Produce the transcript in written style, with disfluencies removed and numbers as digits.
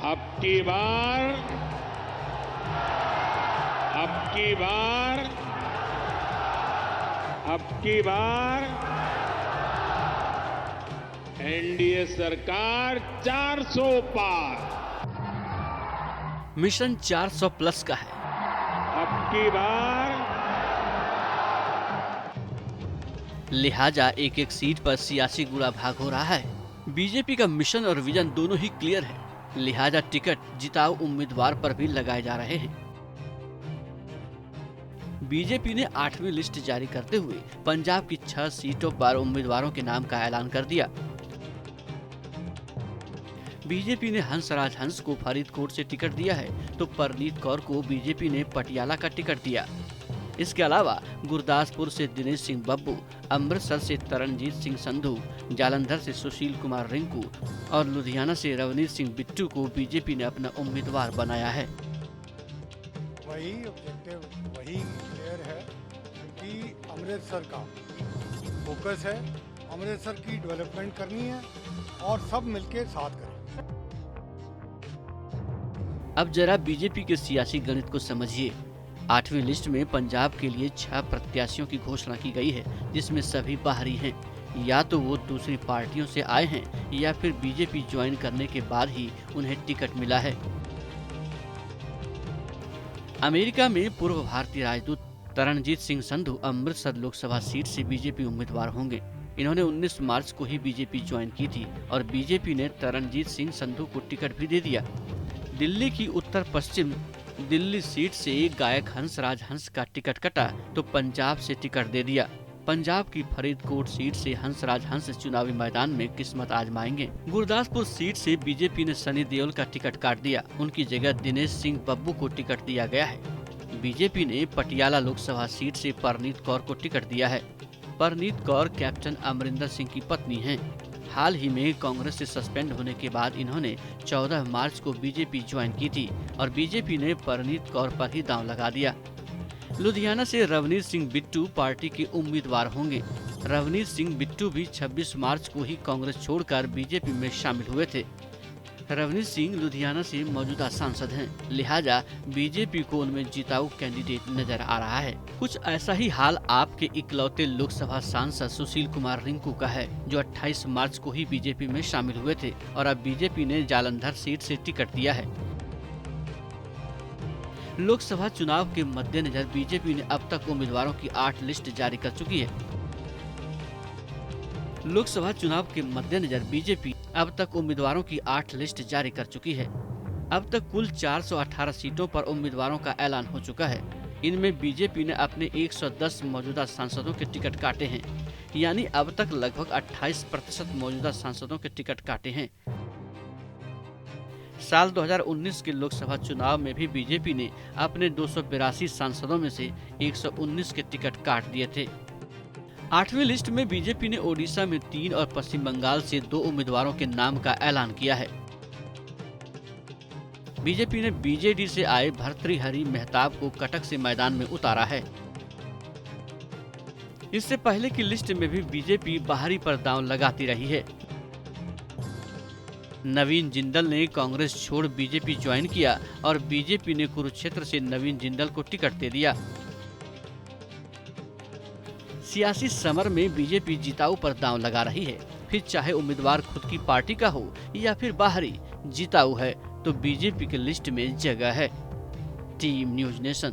अब की बार अब की बार अब की बार एनडीए सरकार 400 पार। मिशन 400 प्लस का है। अब की बार लिहाजा एक एक सीट पर सियासी गुड़ा भाग हो रहा है। बीजेपी का मिशन और विजन दोनों ही क्लियर है, लिहाजा टिकट जिताऊ उम्मीदवार पर भी लगाए जा रहे हैं। बीजेपी ने 8वीं लिस्ट जारी करते हुए पंजाब की 6 सीटों पर उम्मीदवारों के नाम का ऐलान कर दिया। बीजेपी ने हंसराज हंस को फरीदकोट से टिकट दिया है, तो परनीत कौर को बीजेपी ने पटियाला का टिकट दिया। इसके अलावा गुरदासपुर से दिनेश सिंह बब्बू, अमृतसर से तरनजीत सिंह संधू, जालंधर से सुशील कुमार रिंकू और लुधियाना से रवनीत सिंह बिट्टू को बीजेपी ने अपना उम्मीदवार बनाया है। वही ऑब्जेक्टिव वही क्लियर है, क्योंकि अमृतसर का फोकस है, अमृतसर की डेवलपमेंट करनी है और सब मिलके साथ करें। अब जरा बीजेपी के सियासी गणित को समझिए। 8वीं लिस्ट में पंजाब के लिए 6 प्रत्याशियों की घोषणा की गई है, जिसमें सभी बाहरी हैं। या तो वो दूसरी पार्टियों से आए हैं या फिर बीजेपी ज्वाइन करने के बाद ही उन्हें टिकट मिला है। अमेरिका में पूर्व भारतीय राजदूत तरनजीत सिंह संधू अमृतसर लोकसभा सीट से बीजेपी उम्मीदवार होंगे। इन्होंने 19 मार्च को ही बीजेपी ज्वाइन की थी और बीजेपी ने तरनजीत सिंह संधू को टिकट भी दे दिया। दिल्ली की उत्तर पश्चिम दिल्ली सीट से गायक हंसराज हंस का टिकट कटा तो पंजाब से टिकट दे दिया। पंजाब की फरीदकोट सीट से हंसराज हंस चुनावी मैदान में किस्मत आजमाएंगे। गुरदासपुर सीट से बीजेपी ने सनी देओल का टिकट काट दिया, उनकी जगह दिनेश सिंह बब्बू को टिकट दिया गया है। बीजेपी ने पटियाला लोकसभा सीट से परनीत कौर को टिकट दिया है। परनीत कौर कैप्टन अमरिंदर सिंह की पत्नी हैं। हाल ही में कांग्रेस से सस्पेंड होने के बाद इन्होंने 14 मार्च को बीजेपी ज्वाइन की थी और बीजेपी ने परनीत कौर पर ही दांव लगा दिया। लुधियाना से रवनीत सिंह बिट्टू पार्टी के उम्मीदवार होंगे। रवनीत सिंह बिट्टू भी 26 मार्च को ही कांग्रेस छोड़कर बीजेपी में शामिल हुए थे। रवनीत सिंह लुधियाना से मौजूदा सांसद हैं, लिहाजा बीजेपी को उनमें जिताऊ कैंडिडेट नजर आ रहा है। कुछ ऐसा ही हाल आपके इकलौते लोकसभा सांसद सुशील कुमार रिंकू का है, जो 28 मार्च को ही बीजेपी में शामिल हुए थे और अब बीजेपी ने जालंधर सीट से टिकट दिया है। लोकसभा चुनाव के मद्देनजर बीजेपी ने अब तक उम्मीदवारों की 8 लिस्ट जारी कर चुकी है। लोकसभा चुनाव के मद्देनजर बीजेपी अब तक उम्मीदवारों की 8 लिस्ट जारी कर चुकी है। अब तक कुल 418 सीटों पर उम्मीदवारों का ऐलान हो चुका है। इनमें बीजेपी ने अपने 110 मौजूदा सांसदों के टिकट काटे हैं, यानी अब तक लगभग 28% मौजूदा सांसदों के टिकट काटे हैं। साल 2019 के लोकसभा चुनाव में भी बीजेपी ने अपने 282 सांसदों में से 119 के टिकट काट दिए थे। 8वीं लिस्ट में बीजेपी ने ओडिशा में 3 और पश्चिम बंगाल से 2 उम्मीदवारों के नाम का ऐलान किया है। बीजेपी ने बीजेडी से आए भर्तृहरि मेहताब को कटक से मैदान में उतारा है। इससे पहले की लिस्ट में भी बीजेपी बाहरी पर दांव लगाती रही है। नवीन जिंदल ने कांग्रेस छोड़ बीजेपी ज्वाइन किया और बीजेपी ने कुरुक्षेत्र से नवीन जिंदल को टिकट दे दिया। सियासी समर में बीजेपी जिताऊ पर दांव लगा रही है, फिर चाहे उम्मीदवार खुद की पार्टी का हो या फिर बाहरी, जिताऊ है तो बीजेपी की लिस्ट में जगह है। Team news nation.